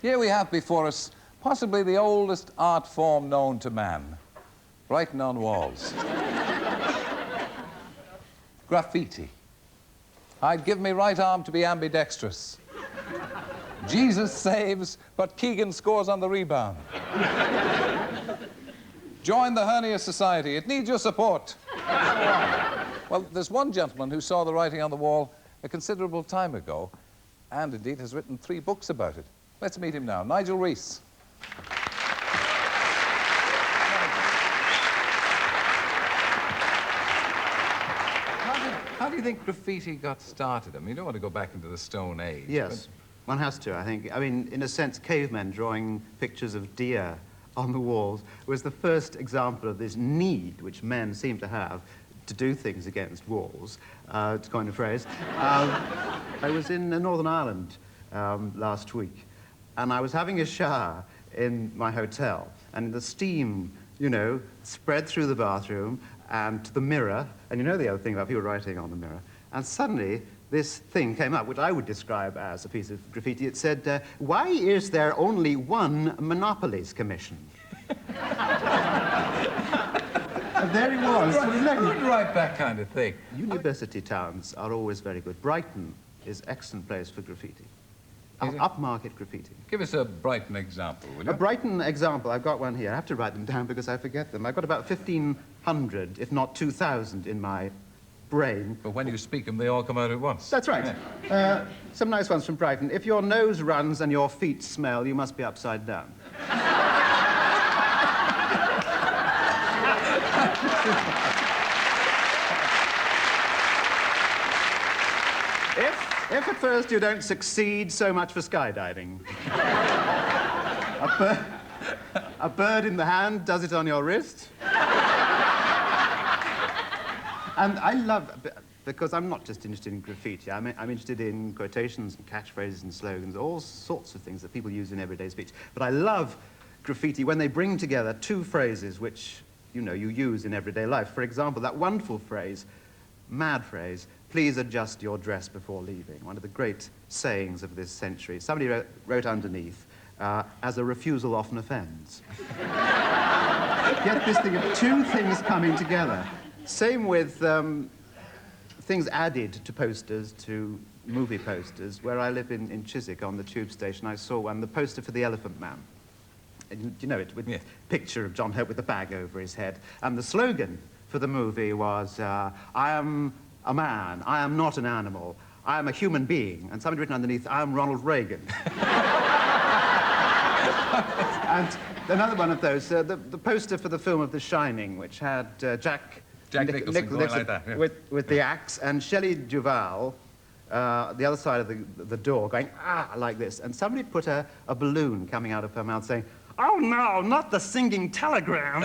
Here we have before us possibly the oldest art form known to man. Writing on walls. Graffiti. I'd give me right arm to be ambidextrous. Jesus saves, but Keegan scores on the rebound. Join the Hernia Society. It needs your support. Well, there's one gentleman who saw the writing on the wall a considerable time ago, and indeed has written 3 books about it. Let's meet him now. Nigel Rees. How do you think graffiti got started? I mean, you don't want to go back into the Stone Age. Yes, one has to, I think. I mean, in a sense, cavemen drawing pictures of deer on the walls was the first example of this need, which men seem to have, to do things against walls, to coin a phrase. I was in Northern Ireland last week, and I was having a shower in my hotel, and the steam, you know, spread through the bathroom and to the mirror, and you know the other thing about people writing on the mirror, and suddenly this thing came up, which I would describe as a piece of graffiti. It said, why is there only one Monopolies Commission? And there he was. Who would write that kind of thing? University towns are always very good. Brighton is an excellent place for graffiti. Upmarket graffiti. Give us a Brighton example, will you? A Brighton example, I've got one here. I have to write them down because I forget them. I've got about 1,500, if not 2,000, in my brain. But when you speak them, they all come out at once. That's right. Some nice ones from Brighton. If your nose runs and your feet smell, you must be upside down. If at first you don't succeed, so much for skydiving. A bird in the hand does it on your wrist. And I love, because I'm not just interested in graffiti, I'm interested in quotations and catchphrases and slogans, all sorts of things that people use in everyday speech. But I love graffiti when they bring together 2 phrases which, you know, you use in everyday life. For example, that wonderful phrase, mad phrase, please adjust your dress before leaving. One of the great sayings of this century. Somebody wrote underneath, as a refusal often offends. Get this thing of 2 things coming together. Same with things added to posters, to movie posters. Where I live in Chiswick on the tube station, I saw one, the poster for The Elephant Man. And you know it, with a picture of John Hope with a bag over his head. And the slogan for the movie was, I am a man, I am not an animal, I am a human being. And somebody written underneath, I am Ronald Reagan. And another one of those, the poster for the film of The Shining, which had Jack Nicholson going like that, yeah. with the axe, and Shelley Duvall, the other side of the door, going, ah, like this. And somebody put a balloon coming out of her mouth saying, oh no, not the singing telegram.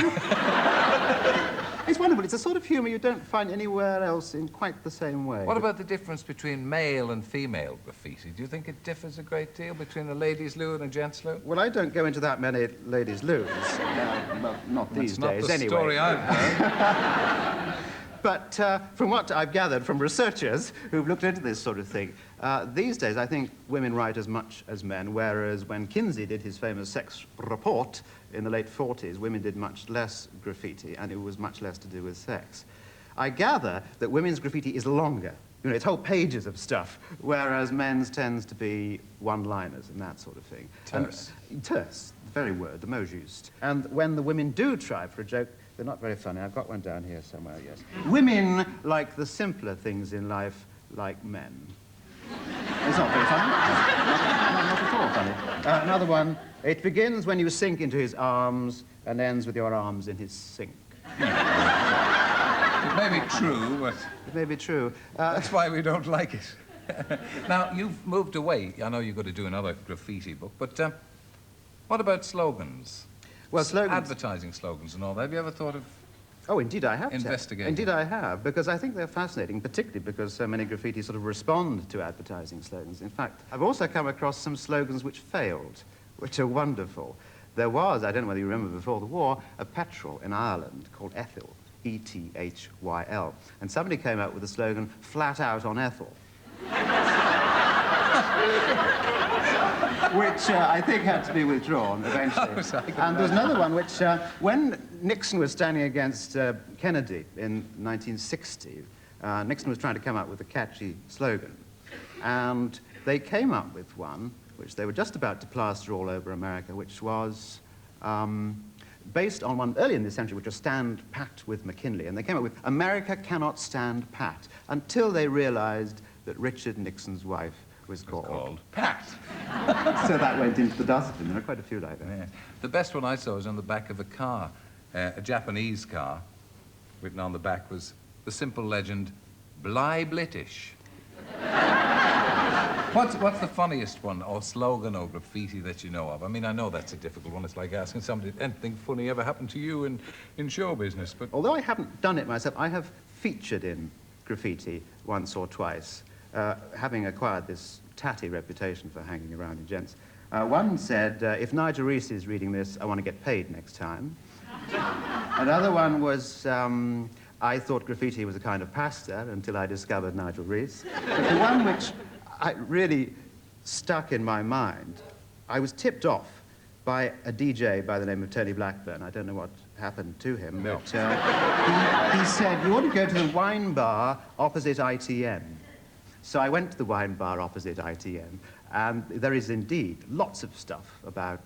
It's wonderful. It's a sort of humour you don't find anywhere else in quite the same way. What about the difference between male and female graffiti? Do you think it differs a great deal between a ladies' loo and a gents' loo? Well, I don't go into that many ladies' loos. Well, not these days, anyway. That's not the story I've heard. But from what I've gathered from researchers who've looked into this sort of thing, these days I think women write as much as men, whereas when Kinsey did his famous sex report in the late 40s, women did much less graffiti, and it was much less to do with sex. I gather that women's graffiti is longer. You know, it's whole pages of stuff, whereas men's tends to be one-liners and that sort of thing. Terse. Terse, the very word, the mot juste. And when the women do try for a joke, they're not very funny. I've got one down here somewhere, yes. Women like the simpler things in life, like men. It's not very funny. Not at all funny. Another one. It begins when you sink into his arms and ends with your arms in his sink. It may be true, but... It may be true. That's why we don't like it. Now, you've moved away. I know you're going to do another graffiti book, but what about slogans? Well, slogans... Advertising slogans and all that. Have you ever thought of... Oh, indeed I have. Investigating. Indeed I have, because I think they're fascinating, particularly because so many graffiti sort of respond to advertising slogans. In fact, I've also come across some slogans which failed, which are wonderful. There was, I don't know whether you remember before the war, a petrol in Ireland called Ethyl, E-T-H-Y-L. And somebody came up with the slogan, flat out on Ethel. which I think had to be withdrawn eventually. And there was another one which, when Nixon was standing against Kennedy in 1960, Nixon was trying to come up with a catchy slogan. And they came up with one, which they were just about to plaster all over America, which was based on one early in this century, which was Stand Pat with McKinley. And they came up with, America cannot stand pat, until they realized that Richard Nixon's wife was called Pat. So that went into the dustbin. There are quite a few like that. Yeah. The best one I saw was on the back of a car, a Japanese car. Written on the back was the simple legend, Bly Blitish. What's the funniest one, or slogan, or graffiti that you know of? I mean, I know that's a difficult one. It's like asking somebody, anything funny ever happened to you in show business, but... Although I haven't done it myself, I have featured in graffiti once or twice, having acquired this tatty reputation for hanging around in gents. One said, if Nigel Rees is reading this, I want to get paid next time. Another one was, I thought graffiti was a kind of pasta until I discovered Nigel Rees. But the one which really stuck in my mind, I was tipped off by a DJ by the name of Tony Blackburn. I don't know what happened to him, but he said, you ought to go to the wine bar opposite ITM. So I went to the wine bar opposite ITM, and there is indeed lots of stuff about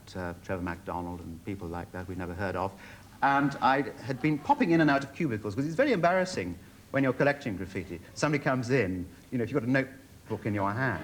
Trevor MacDonald and people like that we've never heard of. And I had been popping in and out of cubicles, because it's very embarrassing when you're collecting graffiti. Somebody comes in, you know, if you've got a notebook in your hand,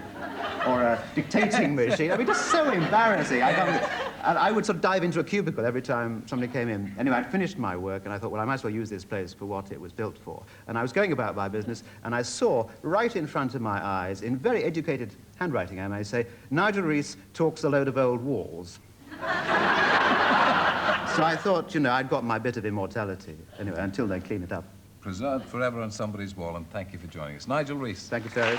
or a dictating machine. I mean, just so embarrassing. And I would sort of dive into a cubicle every time somebody came in. Anyway, I'd finished my work, and I thought, well, I might as well use this place for what it was built for. And I was going about my business, and I saw right in front of my eyes, in very educated handwriting, I may say, Nigel Rees talks a load of old walls. So I thought, you know, I'd got my bit of immortality. Anyway, until they clean it up. Preserved forever on somebody's wall, and thank you for joining us. Nigel Rees. Thank you, Terry.